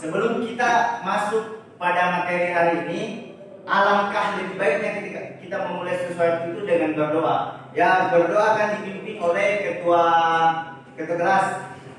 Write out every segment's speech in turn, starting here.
sebelum kita masuk pada materi hari ini, alangkah lebih baiknya ketika kita memulai sesuatu itu dengan berdoa. Ya, berdoa akan dipimpin oleh ketua kelas.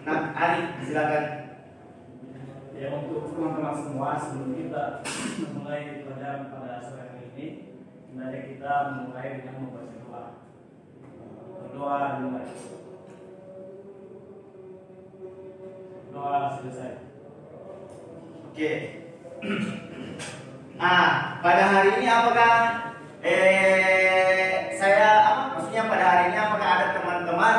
Nah, Ari, silakan. Ya, untuk teman-teman semua, sebelum kita memulai pelajaran pada sore hari ini, hendaknya kita memulai dengan membaca doa. Berdoa dimulai. Doa selesai. Oke. Pada hari ini apakah maksudnya pada hari ini apakah ada teman-teman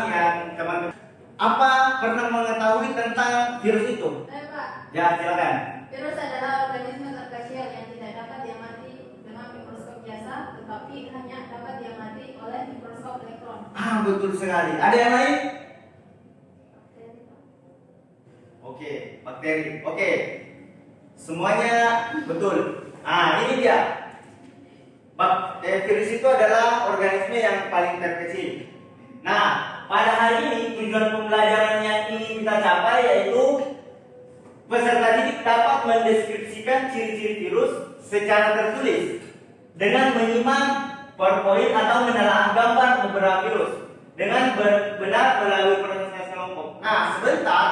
pernah mengetahui tentang virus itu? Pak. Ya, silakan. Virus adalah organisme terkecil yang tidak dapat diamati dengan mikroskop biasa, tetapi hanya dapat diamati oleh mikroskop elektron. Betul sekali. Ada yang lain? Oke, bakteri. Oke. Semuanya betul. Ini dia. Virus itu adalah organisme yang paling terkecil. Nah, pada hari ini tujuan pembelajaran yang ingin kita capai yaitu peserta didik dapat mendeskripsikan ciri-ciri virus secara tertulis dengan menyimak PowerPoint atau menelaah gambar beberapa virus dengan benar melalui proses kelompok. Nah, sebentar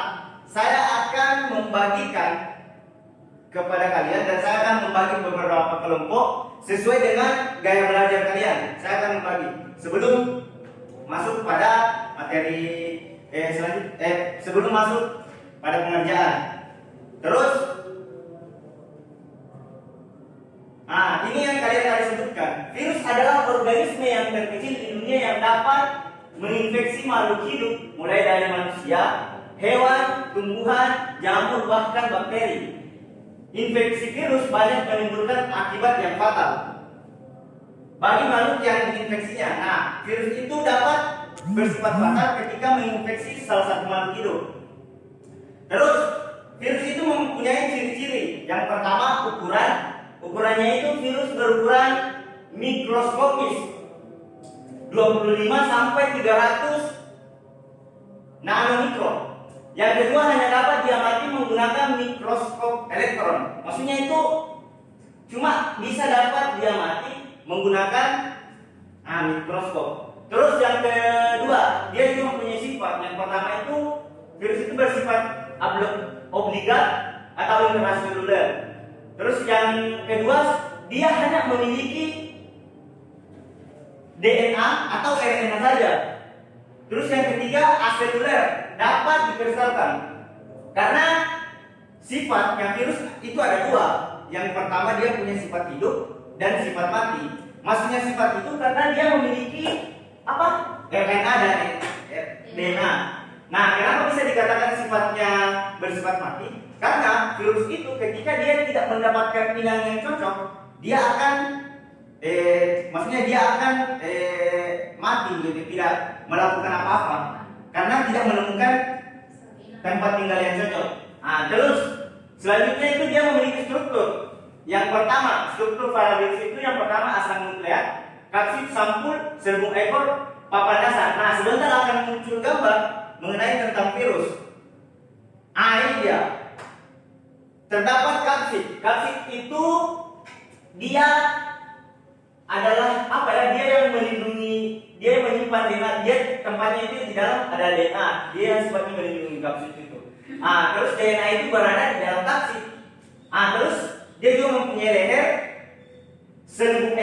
saya akan membagikan kepada kalian dan saya akan membagi beberapa kelompok sesuai dengan gaya belajar kalian. Saya akan membagi sebelum masuk pada materi sebelum masuk pada pengerjaan. Terus ini yang kalian harus sebutkan. Virus adalah organisme yang terkecil di dunia yang dapat menginfeksi makhluk hidup mulai dari manusia, hewan, tumbuhan, jamur, bahkan bakteri. Infeksi virus banyak menimbulkan akibat yang fatal bagi makhluk yang diinfeksinya. Nah, virus itu dapat bersifat fatal ketika menginfeksi salah satu makhluk hidup. Terus, virus itu mempunyai ciri-ciri. Yang pertama, ukurannya itu virus berukuran mikroskopis 25 sampai 300 nanomikron. Yang kedua, hanya dapat diamati menggunakan mikroskop elektron. Maksudnya itu cuma bisa dapat diamati menggunakan mikroskop. Terus yang kedua, dia juga mempunyai sifat. Yang pertama itu virus itu bersifat obligat atau intraseluler. Terus yang kedua, dia hanya memiliki DNA atau RNA saja. Terus yang ketiga, aseluler, dapat dikristalkan. Karena sifatnya virus itu ada dua. Yang pertama, dia punya sifat hidup dan sifat mati. Maksudnya sifat itu karena dia memiliki RNA dan DNA. Nah, kenapa bisa dikatakan sifatnya bersifat mati? Karena virus itu ketika dia tidak mendapatkan inang yang cocok, dia akan mati, gitu, tidak melakukan apa-apa karena tidak menemukan tempat tinggal yang cocok. Terus selanjutnya itu dia memiliki struktur. Yang pertama, struktur pada virus itu yang pertama asam nukleat, kapsid, sampul, serbuk ekor, papan dasar. Nah, sebentar akan muncul gambar mengenai tentang virus. Ini dia. Terdapat kapsid. Kapsid itu dia adalah dia yang melindungi, dia yang menyimpan DNA, dia tempatnya itu di dalam ada DNA, dia yang sifatnya melindungi kapsid itu. Terus DNA itu berada di dalam kapsid. Terus dia juga mempunyai leher, serabut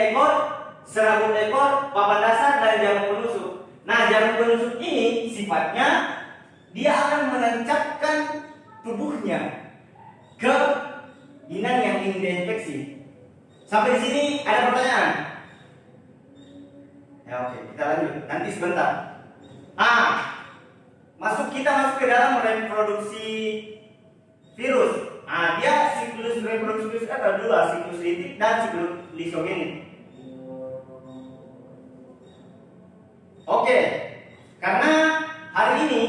ekor, papan dasar dan jarum penusuk. Nah, jarum penusuk ini sifatnya dia akan menancapkan tubuhnya ke inang yang ingin diinfeksi. Sampai di sini ada pertanyaan? Ya, oke, kita lanjut. Nanti sebentar. Kita masuk ke dalam reproduksi virus. Dia siklus reproduksi virus ada dua, siklus litik dan siklus lisogenik. Oke, karena hari ini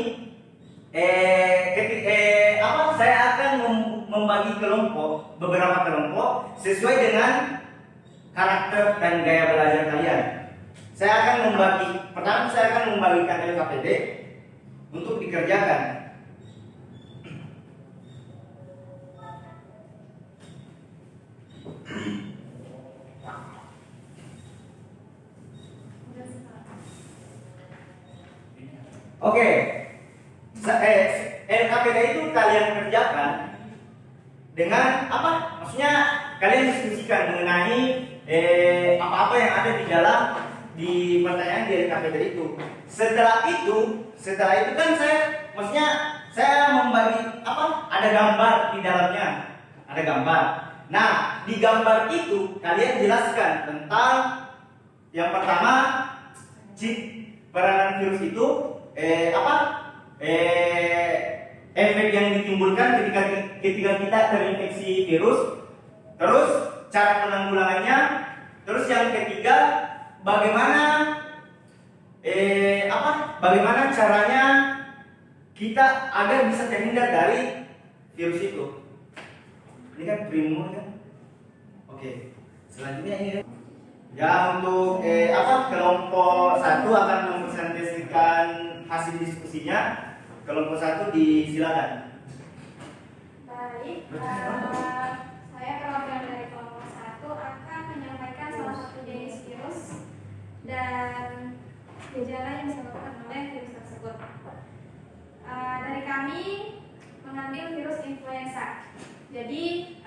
saya akan membagi beberapa kelompok sesuai dengan karakter dan gaya belajar kalian. Saya akan membagikan LKPD untuk dikerjakan. Oke. LKPD itu kalian kerjakan dengan apa? Maksudnya kalian diskusikan mengenai apa-apa yang ada di dalam di pertanyaan di LKPD itu. Setelah itu kan maksudnya saya membagi apa? Ada gambar di dalamnya. Ada gambar. Nah, di gambar itu kalian jelaskan tentang yang pertama peranan virus itu efek yang ditimbulkan ketika kita terinfeksi virus, terus cara penanggulangannya, terus yang ketiga bagaimana caranya kita agar bisa terhindar dari virus itu. Ini kan primo kan? Oke. Selanjutnya ini ya untuk kelompok 1 akan mempresentasikan hasil diskusinya. Kelompok 1 disilakan. Baik, saya perwakilan dari kelompok 1 akan menyampaikan salah satu jenis virus dan gejala yang disebabkan oleh virus tersebut. Dari kami mengambil virus influenza. Jadi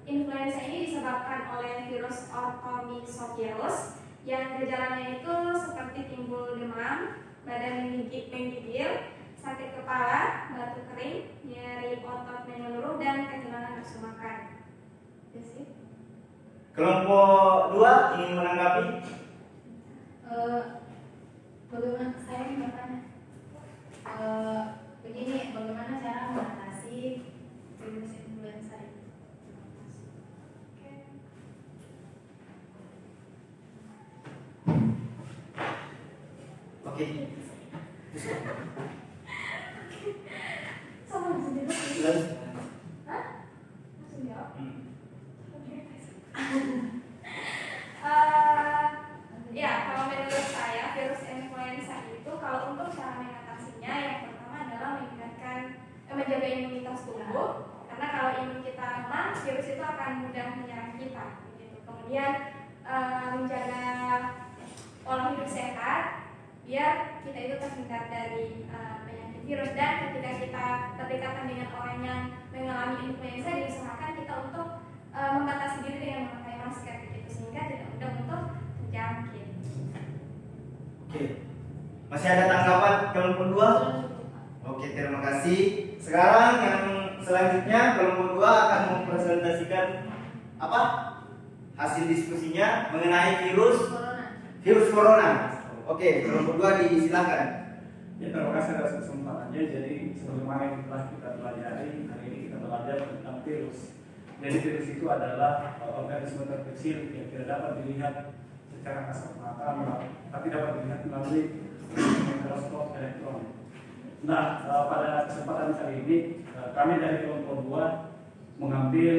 influenza ini disebabkan oleh virus Orthomyxovirus yang gejalanya itu seperti timbul demam, badan menggigil, sakit kepala, batuk kering, nyeri otot menyeluruh, dan kehilangan nafsu makan. Kelompok 2 ingin menanggapi? Bagaimana saya ingin bertanya? Begini, bagaimana cara mengatasi virus influenza ini? Oke. Sama sendiri. Hah? Langsung jawab. Ya, kalau menurut saya virus influenza itu kalau untuk cara mengatasinya yang pertama adalah menjaga imunitas tubuh, karena kalau imun kita lemah, virus itu akan mudah menyerang kita. Gitu. Kemudian menjaga pola hidup sehat, biar kita itu terhindar dari penyakit virus, dan ketika kita berdekatan dengan orang yang mengalami influenza diusahakan kita untuk membatasi diri dengan memakai masker gitu, sehingga tidak mudah untuk terjangkit. Oke. Masih ada tanggapan kelompok 2? Oke, terima kasih. Sekarang yang selanjutnya kelompok 2 akan mempresentasikan apa? Hasil diskusinya mengenai virus corona. Oke, kelompok 2 disilakan. Ya, terima kasih atas kesempatannya. Jadi sebagaimana yang telah kita pelajari, hari ini kita belajar tentang virus. Jadi virus itu adalah organisme terkecil yang tidak dapat dilihat secara kasat mata, tapi dapat dilihat melalui mikroskop elektron. Nah, pada kesempatan kali ini kami dari kelompok 2 mengambil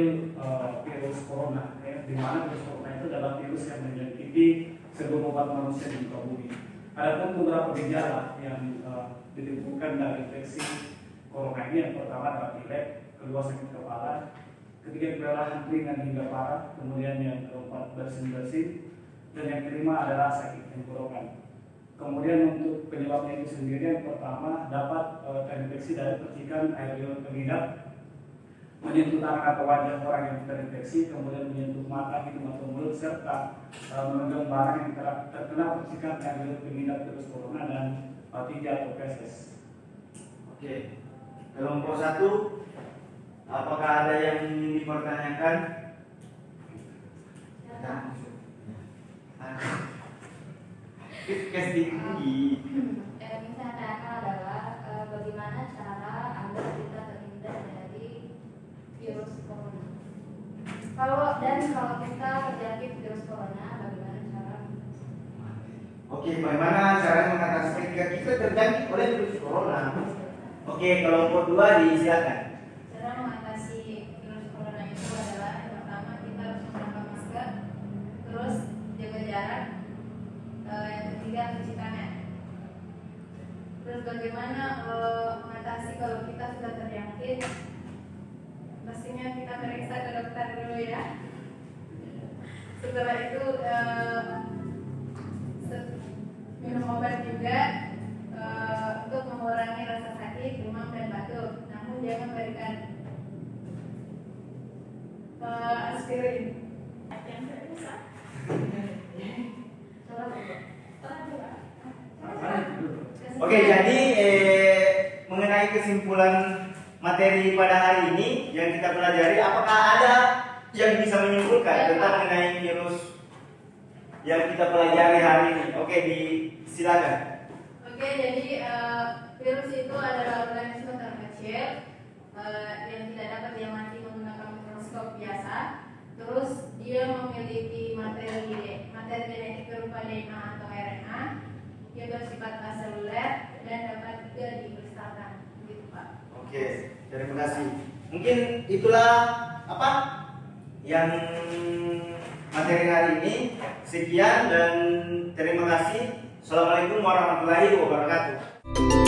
virus corona, di mana virus corona itu adalah virus yang menyakiti seluruh umat manusia di muka bumi. Ada pun beberapa gejala yang ditimbulkan dari infeksi corona ini. Yang pertama adalah pilek, kedua sakit kepala, ketiga kelelahan ringan hingga parah, kemudian yang keempat bersin-bersin, dan yang kelima adalah sakit tenggorokan. Kemudian untuk penyebabnya itu sendiri, yang pertama dapat terinfeksi dari percikan air liur pengidap, menyentuh tangan atau wajah orang yang terinfeksi, kemudian menyentuh mata, hidung atau mulut, serta memegang barang yang terkena percikan air liur pengidap virus corona dan tinja atau feses. Oke. Kelompok 1, apakah ada yang ingin dipertanyakan? Yang ingin saya tanyakan adalah bagaimana cara agar kita terhindar dari virus corona. Kalau kita terjangkit virus corona, bagaimana cara? Oke, bagaimana cara mengatasi ketika kita terjangkit oleh virus corona? Oke, kelompok 2 disilakan. Cara mengatasi virus corona itu adalah yang pertama kita harus menggunakan masker, terus jaga jarak, yang ketiga cuci tangan. Terus bagaimana mengatasi kalau kita sudah terjangkit? Pastinya kita periksa ke dokter dulu ya. Setelah itu minum obat juga. dia memberikan aspirin. Yang berusaha. Oke, jadi mengenai kesimpulan materi pada hari ini yang kita pelajari, apakah ada yang bisa menyimpulkan tentang mengenai virus yang kita pelajari hari ini? Oke, silakan. Oke, jadi virus itu adalah organisme terkecil yang tidak dapat diamati menggunakan mikroskop biasa. Terus dia memiliki materi genetik berupa DNA atau RNA. Dia bersifat aseluler dan dapat juga dikristalkan. Gitu, Pak. Oke, terima kasih. Mungkin itulah apa yang materi hari ini. Sekian dan terima kasih. Assalamualaikum warahmatullahi wabarakatuh.